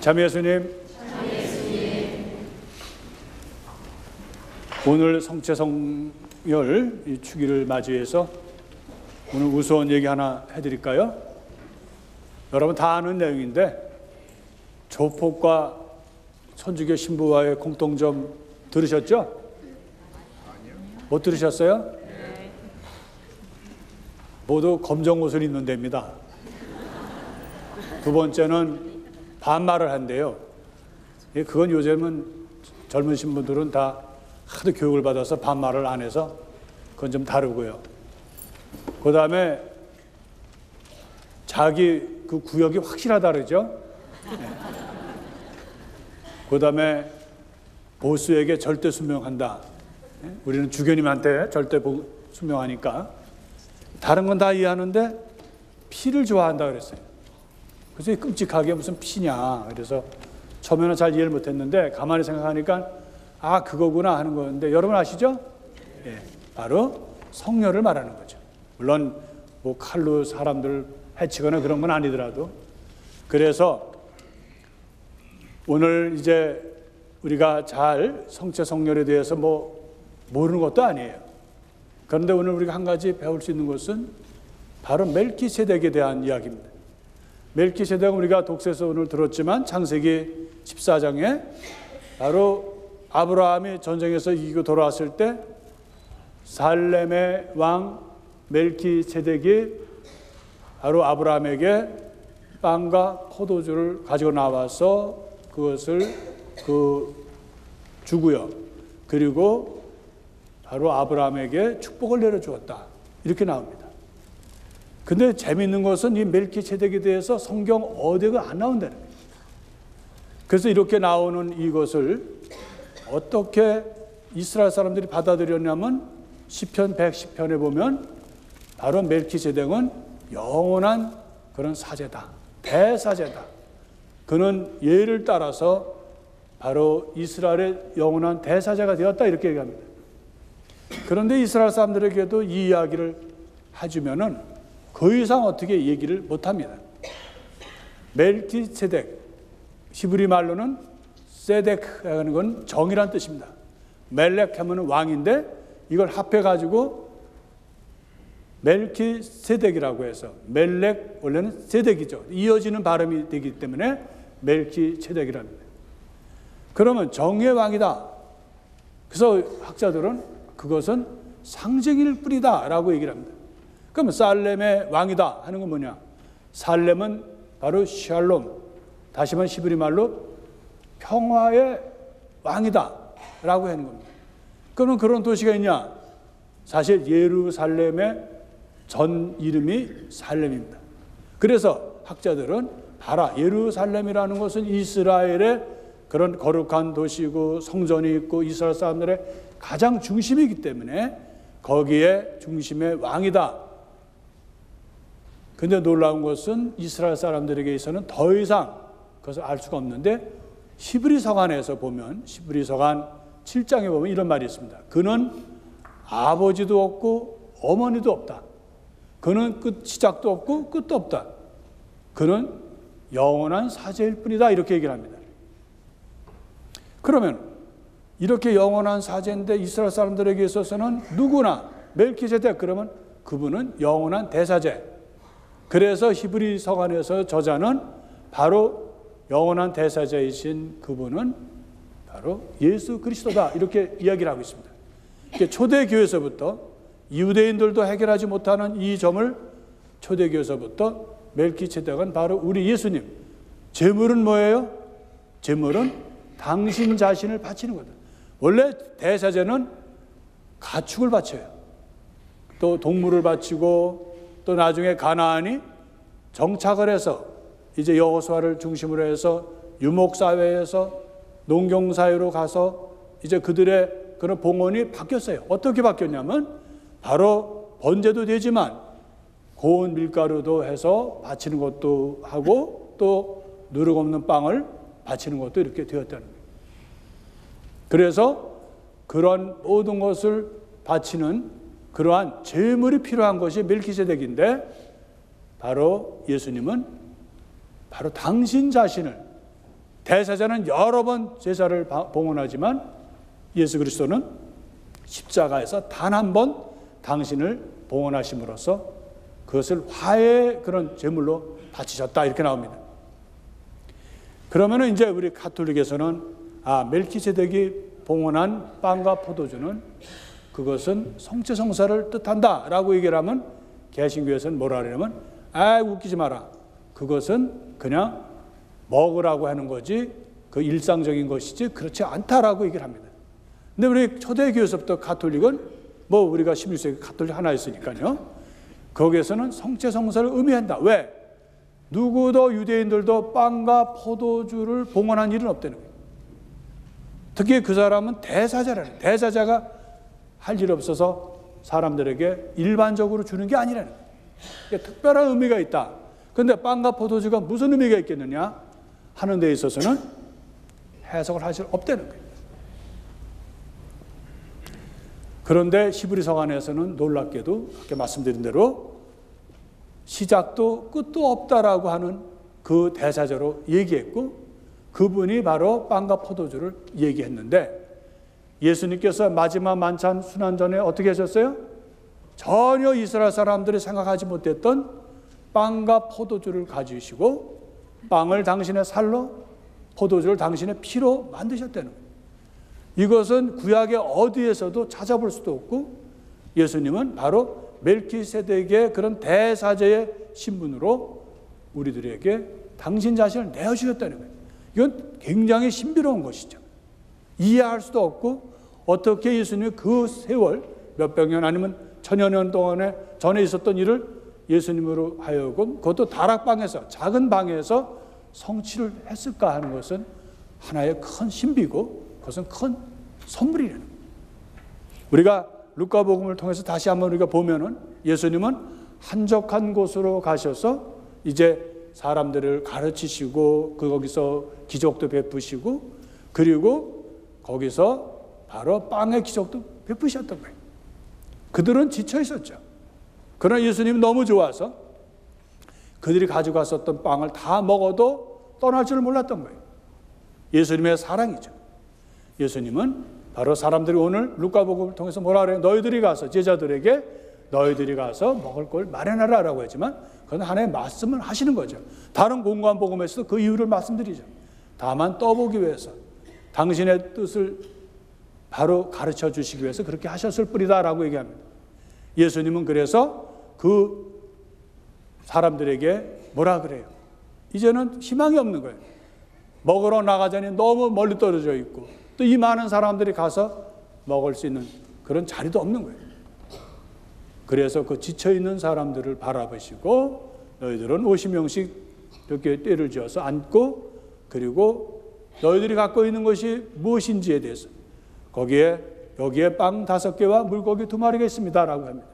참 예수님, 오늘 성체성열 이 주기를 맞이해서 오늘 우스운 얘기 하나 해드릴까요? 여러분 다 아는 내용인데 조폭과 천주교 신부와의 공통점 들으셨죠? 못 들으셨어요? 모두 검정 옷을 입는 데입니다. 두 번째는 반말을 한대요. 그건 요즘은 젊으신 분들은 다 하도 교육을 받아서 반말을 안 해서 그건 좀 다르고요. 그 다음에 자기 그 구역이 확실하다 그러죠. 그 다음에 보스에게 절대 순명한다. 우리는 주교님한테 절대 순명하니까. 다른 건 다 이해하는데 피를 좋아한다 그랬어요. 그래서 끔찍하게 무슨 피냐. 그래서 처음에는 잘 이해를 못했는데 가만히 생각하니까 아 그거구나 하는 건데 여러분 아시죠? 예, 바로 성녀를 말하는 거죠. 물론 뭐 칼로 사람들 해치거나 그런 건 아니더라도. 그래서 오늘 이제 우리가 잘 성체성렬에 대해서 뭐 모르는 것도 아니에요. 그런데 오늘 우리가 한 가지 배울 수 있는 것은 바로 멜키세덱에 대한 이야기입니다. 멜키세덱은 우리가 독서에서 오늘 들었지만 창세기 14장에 바로 아브라함이 전쟁에서 이기고 돌아왔을 때 살렘의 왕 멜키세덱이 바로 아브라함에게 빵과 포도주를 가지고 나와서 그것을 주고요. 그리고 바로 아브라함에게 축복을 내려주었다. 이렇게 나옵니다. 근데 재미있는 것은 이 멜키세덱에 대해서 성경 어디가 안 나온다는 거예요. 그래서 이렇게 나오는 이것을 어떻게 이스라엘 사람들이 받아들였냐면 시편 110편에 보면 바로 멜키세덱은 영원한 그런 사제다. 대사제다. 그는 예를 따라서 바로 이스라엘의 영원한 대사제가 되었다 이렇게 얘기합니다. 그런데 이스라엘 사람들에게도 이 이야기를 해주면은 그 이상 어떻게 얘기를 못합니다. 멜키세덱, 히브리 말로는 세덱하는 건 정이란 뜻입니다. 멜렉 하면 왕인데 이걸 합해가지고 멜키세덱이라고 해서 멜렉 원래는 세덱이죠. 이어지는 발음이 되기 때문에 멜키세덱이랍니다. 그러면 정의 왕이다. 그래서 학자들은 그것은 상징일 뿐이다 라고 얘기를 합니다. 그럼 살렘의 왕이다 하는 건 뭐냐? 살렘은 바로 샬롬, 다시 말해 히브리 말로 평화의 왕이다 라고 하는 겁니다. 그러면 그런 도시가 있냐? 사실 예루살렘의 전 이름이 살렘입니다. 그래서 학자들은 봐라, 예루살렘이라는 것은 이스라엘의 그런 거룩한 도시고 성전이 있고 이스라엘 사람들의 가장 중심이기 때문에 거기에 중심의 왕이다. 근데 놀라운 것은 이스라엘 사람들에게 있어서는 더 이상 그것을 알 수가 없는데 히브리 서간에서 보면 히브리 서간 7장에 보면 이런 말이 있습니다. 그는 아버지도 없고 어머니도 없다. 그는 시작도 없고 끝도 없다. 그는 영원한 사제일 뿐이다. 이렇게 얘기를 합니다. 그러면 이렇게 영원한 사제인데 이스라엘 사람들에게 있어서는 누구나 멜키세덱 그러면 그분은 영원한 대사제. 그래서 히브리 서간에서 저자는 바로 영원한 대사자이신 그분은 바로 예수 그리스도다 이렇게 이야기를 하고 있습니다. 초대교회에서부터 유대인들도 해결하지 못하는 이 점을 초대교회에서부터 멜키세덱은 바로 우리 예수님. 제물은 뭐예요? 제물은 당신 자신을 바치는 거다. 원래 대사제는 가축을 바쳐요. 또 동물을 바치고 또 나중에 가나안이 정착을 해서 이제 여호수아를 중심으로 해서 유목사회에서 농경사회로 가서 이제 그들의 그런 봉헌이 바뀌었어요. 어떻게 바뀌었냐면 바로 번제도 되지만 고운 밀가루도 해서 바치는 것도 하고 또 누룩 없는 빵을 바치는 것도 이렇게 되었다는 거예요. 그래서 그런 모든 것을 바치는 그러한 제물이 필요한 것이 멜키세덱인데 바로 예수님은 바로 당신 자신을 대사자는 여러 번 제사를 봉헌하지만 예수 그리스도는 십자가에서 단 한 번 당신을 봉헌하심으로써 그것을 화해의 그런 제물로 바치셨다, 이렇게 나옵니다. 그러면은 이제 우리 가톨릭에서는 멜키세덱이 봉헌한 빵과 포도주는 그것은 성체성사를 뜻한다라고 얘기를 하면, 개신교에서는 뭐라 그러냐면 웃기지 마라, 그것은 그냥 먹으라고 하는 거지 그 일상적인 것이지 그렇지 않다라고 얘기를 합니다. 근데 우리 초대교회에서부터 가톨릭은 우리가 16세기 가톨릭 하나였으니까요, 거기에서는 성체성사를 의미한다. 왜? 누구도 유대인들도 빵과 포도주를 봉헌한 일은 없다는 거예요. 특히 그 사람은 대사자라는, 대사자가 할 일 없어서 사람들에게 일반적으로 주는 게 아니라는 거예요. 그러니까 특별한 의미가 있다. 그런데 빵과 포도주가 무슨 의미가 있겠느냐 하는 데 있어서는 해석을 할 수 없다는 거예요. 그런데 히브리서 안에서는 놀랍게도 아까 말씀드린 대로 시작도 끝도 없다라고 하는 그 대사자로 얘기했고, 그분이 바로 빵과 포도주를 얘기했는데, 예수님께서 마지막 만찬 순환 전에 어떻게 하셨어요? 전혀 이스라엘 사람들이 생각하지 못했던 빵과 포도주를 가지시고 빵을 당신의 살로, 포도주를 당신의 피로 만드셨다는 거예요. 이것은 구약의 어디에서도 찾아볼 수도 없고, 예수님은 바로 멜키세덱의 그런 대사제의 신분으로 우리들에게 당신 자신을 내어주셨다는 거예요. 이건 굉장히 신비로운 것이죠. 이해할 수도 없고, 어떻게 예수님이 그 세월 몇백 년 아니면 천여 년 동안에 전에 있었던 일을 예수님으로 하여금 그것도 다락방에서, 작은 방에서 성취를 했을까 하는 것은 하나의 큰 신비고, 그것은 큰 선물이라는 거예요. 우리가 루카복음을 통해서 다시 한번 우리가 보면은 예수님은 한적한 곳으로 가셔서 이제 사람들을 가르치시고 거기서 기적도 베푸시고, 그리고 거기서 바로 빵의 기적도 베푸셨던 거예요. 그들은 지쳐 있었죠. 그러나 예수님이 너무 좋아서 그들이 가지고 왔었던 빵을 다 먹어도 떠날 줄 몰랐던 거예요. 예수님의 사랑이죠. 예수님은 바로 사람들이 오늘 루카복음을 통해서 뭐라 그래요? 너희들이 가서, 제자들에게 너희들이 가서 먹을 걸 마련하라라고 했지만, 그건 하나의 말씀을 하시는 거죠. 다른 공고한 복음에서도 그 이유를 말씀드리죠. 다만 떠보기 위해서, 당신의 뜻을 바로 가르쳐 주시기 위해서 그렇게 하셨을 뿐이다라고 얘기합니다. 예수님은 그래서 그 사람들에게 뭐라 그래요? 이제는 희망이 없는 거예요. 먹으러 나가자니 너무 멀리 떨어져 있고, 또 이 많은 사람들이 가서 먹을 수 있는 그런 자리도 없는 거예요. 그래서 그 지쳐있는 사람들을 바라보시고, 너희들은 50명씩 이렇게 떼를 지어서 앉고, 그리고 너희들이 갖고 있는 것이 무엇인지에 대해서, 여기에 빵 5개와 물고기 2마리가 있습니다 라고 합니다.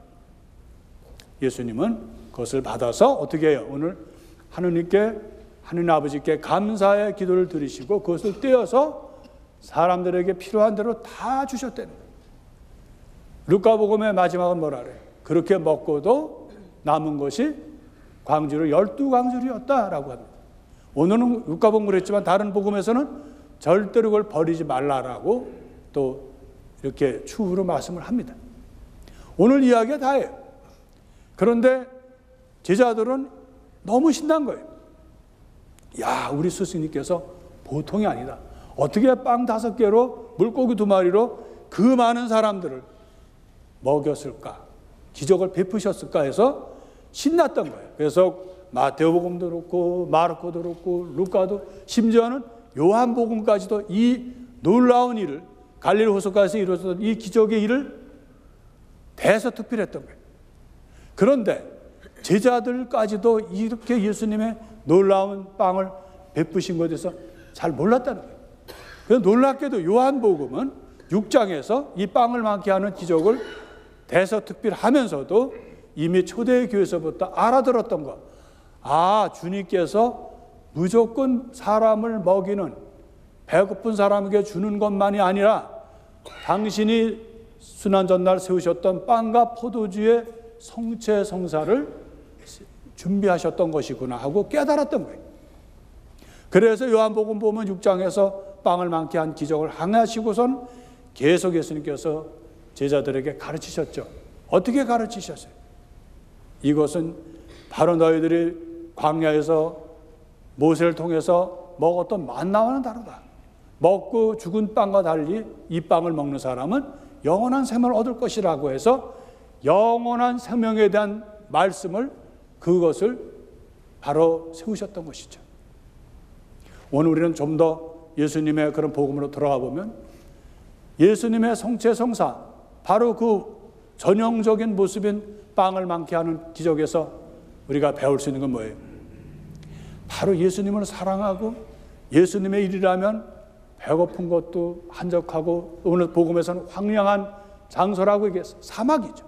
예수님은 그것을 받아서 어떻게 해요? 오늘 하느님 아버지께 감사의 기도를 드리시고 그것을 떼어서 사람들에게 필요한 대로 다 주셨다는 거예요. 루카복음의 마지막은 뭐라 그래요? 그렇게 먹고도 남은 것이 광주로 12광주리였다라고 합니다. 오늘은 루카복음을 했지만 다른 복음에서는 절대로 그걸 버리지 말라라고 또 이렇게 추후로 말씀을 합니다. 오늘 이야기가 다예요. 그런데 제자들은 너무 신난 거예요. 야, 우리 스승님께서 보통이 아니다. 어떻게 빵 5개로 물고기 2마리로 그 많은 사람들을 먹였을까? 기적을 베푸셨을까 해서 신났던 거예요. 그래서 마태복음도 그렇고 마르코도 그렇고 루카도, 심지어는 요한복음까지도 이 놀라운 일을, 갈릴리 호숫가에서 이루어졌던 이 기적의 일을 대서특필했던 거예요. 그런데 제자들까지도 이렇게 예수님의 놀라운 빵을 베푸신 것에 대해서 잘 몰랐다는 거예요. 그래서 놀랍게도 요한복음은 6장에서 이 빵을 많게 하는 기적을 대서특필하면서도 이미 초대교회에서부터 알아들었던 것. 주님께서 무조건 사람을 먹이는, 배고픈 사람에게 주는 것만이 아니라 당신이 순환 전날 세우셨던 빵과 포도주의 성체 성사를 준비하셨던 것이구나 하고 깨달았던 거예요. 그래서 요한복음 보면 6장에서 빵을 많게 한 기적을 행하시고선 계속 예수님께서 제자들에게 가르치셨죠. 어떻게 가르치셨어요? 이것은 바로 너희들이 광야에서 모세를 통해서 먹었던 만나와는 다르다. 먹고 죽은 빵과 달리 이 빵을 먹는 사람은 영원한 생명을 얻을 것이라고 해서 영원한 생명에 대한 말씀을, 그것을 바로 세우셨던 것이죠. 오늘 우리는 좀 더 예수님의 그런 복음으로 돌아가 보면 예수님의 성체 성사, 바로 그 전형적인 모습인 빵을 많게 하는 기적에서 우리가 배울 수 있는 건 뭐예요? 바로 예수님을 사랑하고 예수님의 일이라면 배고픈 것도 한적하고, 오늘 복음에서는 황량한 장소라고 이게 사막이죠.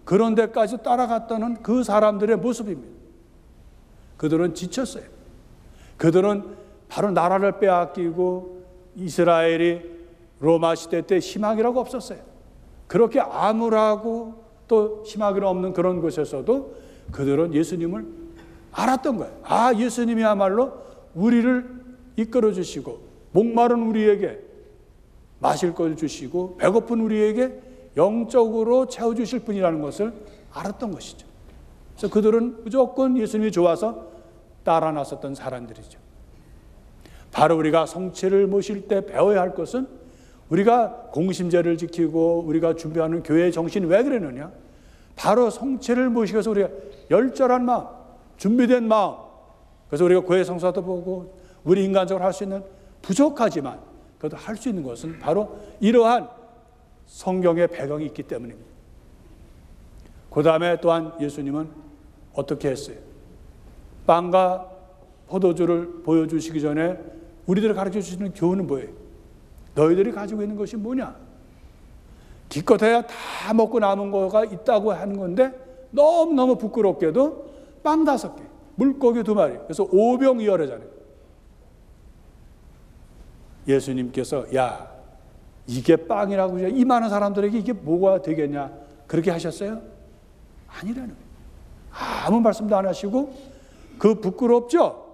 그런 데까지 따라갔다는 그 사람들의 모습입니다. 그들은 지쳤어요. 그들은 바로 나라를 빼앗기고 이스라엘이 로마 시대 때 희망이라고 없었어요. 그렇게 암울하고 또 희망이 없는 그런 곳에서도 그들은 예수님을 알았던 거예요. 아, 예수님이야말로 우리를 이끌어 주시고 목마른 우리에게 마실 것을 주시고 배고픈 우리에게 영적으로 채워주실 분이라는 것을 알았던 것이죠. 그래서 그들은 무조건 예수님이 좋아서 따라 나섰던 사람들이죠. 바로 우리가 성체를 모실 때 배워야 할 것은, 우리가 공심제를 지키고 우리가 준비하는 교회의 정신이 왜 그러느냐? 바로 성체를 모시기 위해서 우리가 열절한 마음, 준비된 마음, 그래서 우리가 교회 성사도 보고 우리 인간적으로 할 수 있는 부족하지만 그래도 할 수 있는 것은 바로 이러한 성경의 배경이 있기 때문입니다. 그 다음에 또한 예수님은 어떻게 했어요? 빵과 포도주를 보여주시기 전에 우리들을 가르쳐 주시는 교훈은 뭐예요? 너희들이 가지고 있는 것이 뭐냐? 기껏해야 다 먹고 남은 거가 있다고 하는 건데 너무너무 부끄럽게도 빵 5개, 물고기 2마리, 그래서 오병이어래잖아요. 예수님께서 야, 이게 빵이라고 이 많은 사람들에게 이게 뭐가 되겠냐, 그렇게 하셨어요? 아니라는 거예요. 아무 말씀도 안 하시고, 그 부끄럽죠?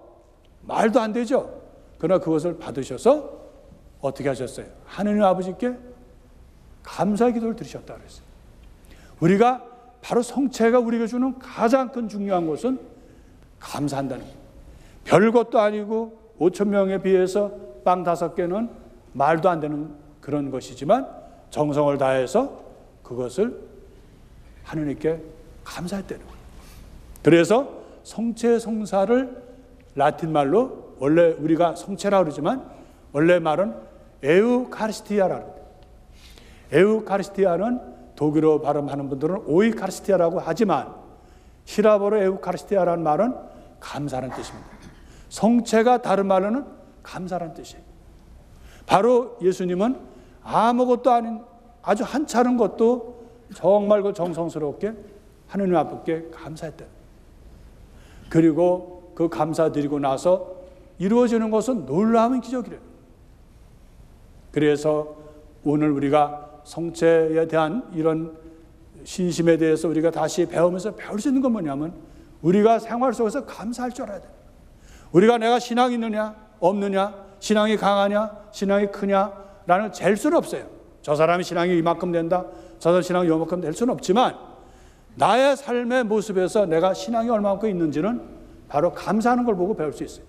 말도 안 되죠? 그러나 그것을 받으셔서 어떻게 하셨어요? 하느님 아버지께 감사의 기도를 드리셨다고 그랬어요. 우리가 바로 성체가 우리에게 주는 가장 큰 중요한 것은 감사한다는 거예요. 별것도 아니고 5,000명에 비해서 빵 5개는 말도 안 되는 그런 것이지만 정성을 다해서 그것을 하느님께 감사했다는 거예요. 그래서 성체 성사를 라틴 말로, 원래 우리가 성체라고 그러지만 원래 말은 에우카리스티아라는 거예요. 에우카리스티아는 독일어 발음하는 분들은 오이카리스티아라고 하지만 히라보로 에우카리스티아라는 말은 감사라는 뜻입니다. 성체가 다른 말로는 감사라는 뜻이에요. 바로 예수님은 아무것도 아닌 아주 한찮은 것도 정말 그 정성스럽게 하느님 앞에 감사했다. 그리고 그 감사드리고 나서 이루어지는 것은 놀라운 기적이래요. 그래서 오늘 우리가 성체에 대한 이런 신심에 대해서 우리가 다시 배우면서 배울 수 있는 건 뭐냐면, 우리가 생활 속에서 감사할 줄 알아야 돼요. 우리가 내가 신앙이 있느냐 없느냐, 신앙이 강하냐 신앙이 크냐라는 잴 수는 없어요. 저 사람이 신앙이 이만큼 된다, 저 사람 신앙이 이만큼 될 수는 없지만 나의 삶의 모습에서 내가 신앙이 얼마만큼 있는지는 바로 감사하는 걸 보고 배울 수 있어요.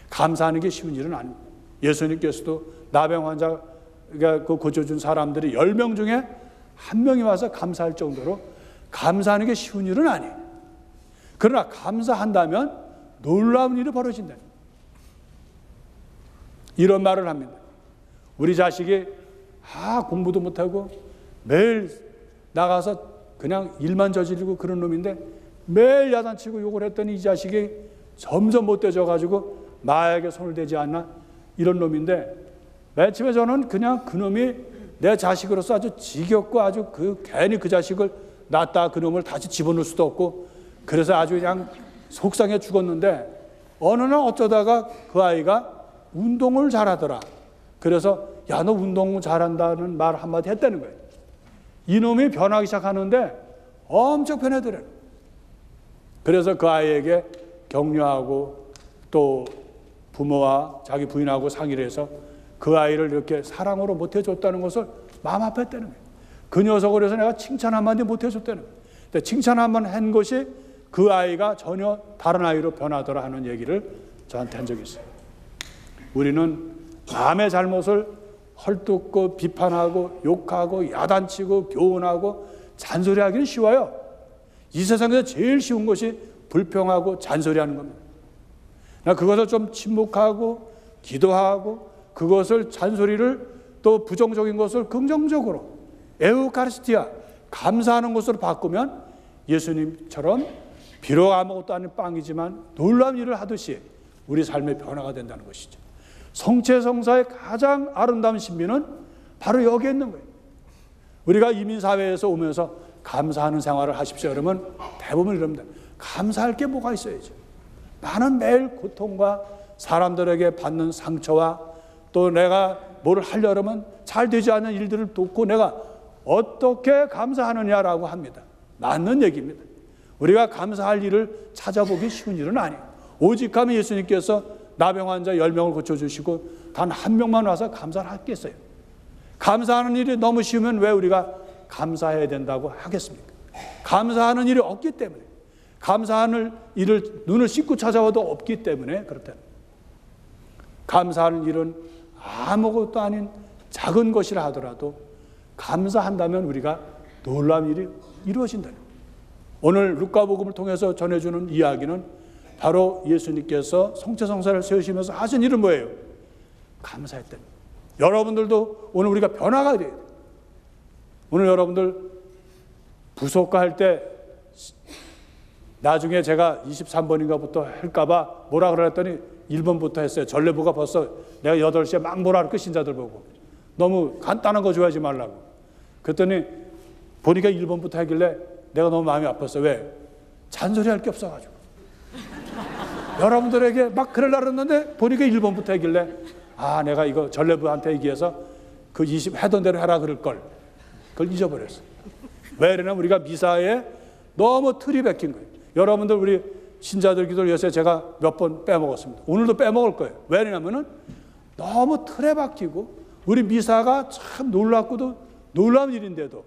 감사하는 게 쉬운 일은 아닙니다. 예수님께서도 나병 환자가 그 고쳐준 사람들이 10명 중에 1명이 와서 감사할 정도로 감사하는 게 쉬운 일은 아니에요. 그러나 감사한다면 놀라운 일이 벌어진다. 이런 말을 합니다. 우리 자식이 공부도 못하고 매일 나가서 그냥 일만 저지르고 그런 놈인데 매일 야단치고 욕을 했더니 이 자식이 점점 못되져가지고 마약에 손을 대지 않나, 이런 놈인데, 맨 처음에 저는 그냥 그 놈이 내 자식으로서 아주 지겹고 아주 괜히 그 자식을 낳았다 그 놈을 다시 집어넣을 수도 없고 그래서 아주 그냥 속상해 죽었는데, 어느 날 어쩌다가 그 아이가 운동을 잘하더라. 그래서 야, 너 운동 잘한다는 말 한마디 했다는 거예요. 이놈이 변하기 시작하는데 엄청 변해더래요. 그래서 그 아이에게 격려하고 또 부모와 자기 부인하고 상의를 해서 그 아이를 이렇게 사랑으로 못해줬다는 것을 마음 아팠다는 거예요. 그 녀석을 해서 내가 칭찬 한마디 못해줬다는 거예요. 근데 칭찬 한번 한 것이 그 아이가 전혀 다른 아이로 변하더라 하는 얘기를 저한테 한 적이 있어요. 우리는 남의 잘못을 헐뜯고 비판하고 욕하고 야단치고 교훈하고 잔소리하기는 쉬워요. 이 세상에서 제일 쉬운 것이 불평하고 잔소리하는 겁니다. 나 그것을 좀 침묵하고 기도하고 그것을 잔소리를 또 부정적인 것을 긍정적으로 에우카리스티아 감사하는 것으로 바꾸면 예수님처럼 비록 아무것도 아닌 빵이지만 놀라운 일을 하듯이 우리 삶의 변화가 된다는 것이죠. 성체성사의 가장 아름다운 신비는 바로 여기에 있는 거예요. 우리가 이민사회에서 오면서 감사하는 생활을 하십시오. 그러면 대부분 이럽니다. 감사할 게 뭐가 있어야죠. 나는 매일 고통과 사람들에게 받는 상처와 또 내가 뭘 하려면 잘 되지 않는 일들을 돕고 내가 어떻게 감사하느냐라고 합니다. 맞는 얘기입니다. 우리가 감사할 일을 찾아보기 쉬운 일은 아니에요. 오직 하면 예수님께서 나병 환자 10명을 고쳐주시고 단 한 명만 와서 감사를 하겠어요. 감사하는 일이 너무 쉬우면 왜 우리가 감사해야 된다고 하겠습니까? 감사하는 일이 없기 때문에, 감사하는 일을 눈을 씻고 찾아와도 없기 때문에 그렇다. 감사하는 일은 아무것도 아닌 작은 것이라 하더라도 감사한다면 우리가 놀라운 일이 이루어진다. 오늘 루카복음을 통해서 전해주는 이야기는 바로 예수님께서 성체성사를 세우시면서 하신 일은 뭐예요? 감사했다. 여러분들도 오늘 우리가 변화가 돼야 돼요. 오늘 여러분들 부속과 할 때 나중에 제가 23번인가부터 할까봐 뭐라 그랬더니 1번부터 했어요. 전례부가 벌써 내가 8시에 막 뭐라 그럴 신자들 보고 너무 간단한 거 좋아하지 말라고. 그랬더니 보니까 1번부터 하길래 내가 너무 마음이 아팠어. 왜? 잔소리할 게 없어가지고. 여러분들에게 막 그러려고 했는데 보니까 1번부터 하길래 아 내가 이거 전례부한테 얘기해서 그 20 하던 대로 해라 그럴 걸. 그걸 잊어버렸어. 왜 그러냐면 우리가 미사에 너무 틀이 박힌 거예요. 여러분들 우리 신자들 기도를 위해서 제가 몇 번 빼먹었습니다. 오늘도 빼먹을 거예요. 왜 그러냐면은 너무 틀에 박히고 우리 미사가 참 놀랍고도 놀라운 일인데도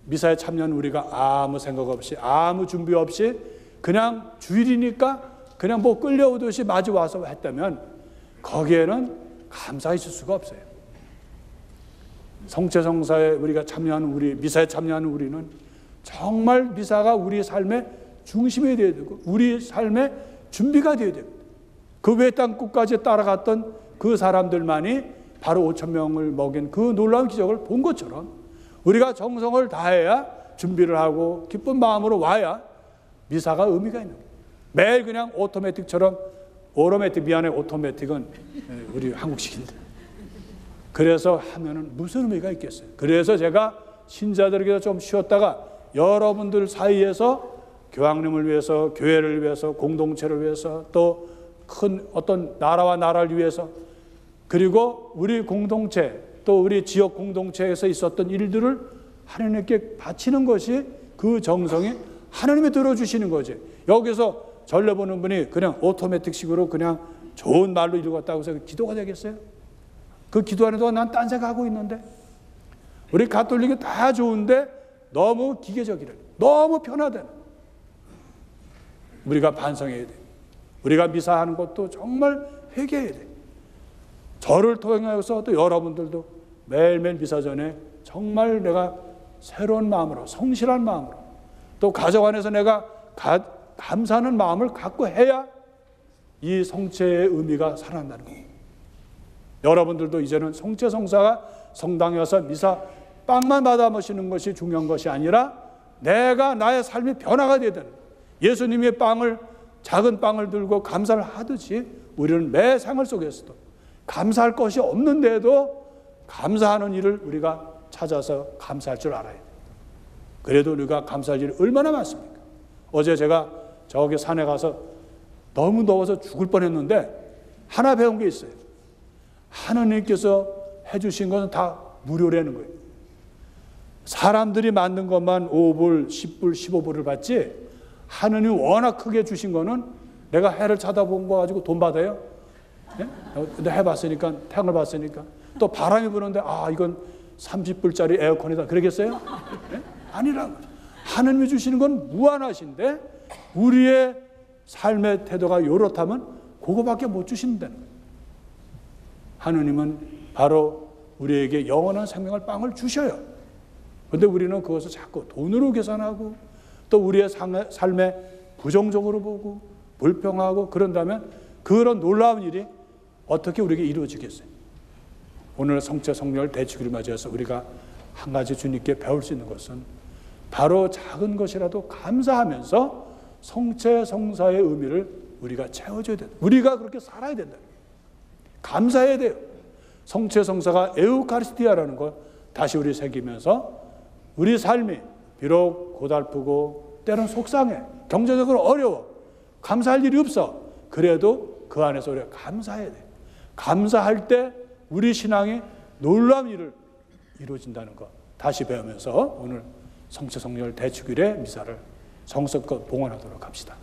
미사에 참여하는 우리가 아무 생각 없이 아무 준비 없이 그냥 주일이니까 그냥 뭐 끌려오듯이 마주 와서 했다면 거기에는 감사해 줄 수가 없어요. 성체성사에 우리가 참여하는 우리 미사에 참여하는 우리는 정말 미사가 우리 삶의 중심이 되어야 되고 우리 삶의 준비가 되어야 됩니다. 그 외 땅 끝까지 따라갔던 그 사람들만이 바로 5,000명을 먹인 그 놀라운 기적을 본 것처럼 우리가 정성을 다해야 준비를 하고 기쁜 마음으로 와야 미사가 의미가 있는 거예요. 매일 그냥 오토매틱처럼 오토매틱 미안해 오토매틱은 우리 한국식인데 그래서 하면은 무슨 의미가 있겠어요. 그래서 제가 신자들에게 좀 쉬었다가 여러분들 사이에서 교황님을 위해서 교회를 위해서 공동체를 위해서 또 큰 어떤 나라와 나라를 위해서 그리고 우리 공동체 또 우리 지역 공동체에서 있었던 일들을 하나님께 바치는 것이 그 정성이 하나님이 들어주시는 거지. 여기서 전례 보는 분이 그냥 오토매틱식으로 그냥 좋은 말로 읽었다고 해서 기도가 되겠어요? 그 기도하는 동안 난 딴 생각하고 있는데 우리 가톨릭이 다 좋은데 너무 기계적이래. 너무 편하다는. 우리가 반성해야 돼. 우리가 미사하는 것도 정말 회개해야 돼. 저를 통해서 또 여러분들도 매일매일 미사 전에 정말 내가 새로운 마음으로 성실한 마음으로 또 가정 안에서 내가 감사하는 마음을 갖고 해야 이 성체의 의미가 살아난다는 거예요. 여러분들도 이제는 성체성사가 성당에 와서 미사 빵만 받아 마시는 것이 중요한 것이 아니라 내가 나의 삶이 변화가 되든 예수님의 빵을 작은 빵을 들고 감사를 하듯이 우리는 매 생활 속에서도 감사할 것이 없는데도 감사하는 일을 우리가 찾아서 감사할 줄 알아야 돼요. 그래도 우리가 감사할 일이 얼마나 많습니까? 어제 제가 저기 산에 가서 너무 더워서 죽을 뻔했는데 하나 배운 게 있어요. 하나님께서 해주신 것은 다 무료라는 거예요. 사람들이 만든 것만 5불, 10불, 15불을 받지 하느님 워낙 크게 주신 거는 내가 해를 쳐다본 거 가지고 돈 받아요? 예? 근데 해봤으니까, 태양을 봤으니까. 또 바람이 부는데, 아, 이건 30불짜리 에어컨이다. 그러겠어요? 예? 아니라 하느님이 주시는 건 무한하신데 우리의 삶의 태도가 요렇다면 그거밖에 못 주신다는 거예요. 하느님은 바로 우리에게 영원한 생명을 빵을 주셔요. 그런데 우리는 그것을 자꾸 돈으로 계산하고 또 우리의 삶에 부정적으로 보고 불평하고 그런다면 그런 놀라운 일이 어떻게 우리에게 이루어지겠어요? 오늘 성체 성령을 대축일을 맞이해서 우리가 한 가지 주님께 배울 수 있는 것은 바로 작은 것이라도 감사하면서 성체 성사의 의미를 우리가 채워줘야 된다. 우리가 그렇게 살아야 된다. 감사해야 돼요. 성체 성사가 에우카리스티아라는 걸 다시 우리 새기면서 우리 삶이 비록 고달프고 때로는 속상해, 경제적으로 어려워, 감사할 일이 없어. 그래도 그 안에서 우리가 감사해야 돼요. 감사할 때 우리 신앙이 놀라운 일을 이루어진다는 것 다시 배우면서 오늘 성체 성령을 대축일의 미사를 성성껏 봉헌하도록 합시다.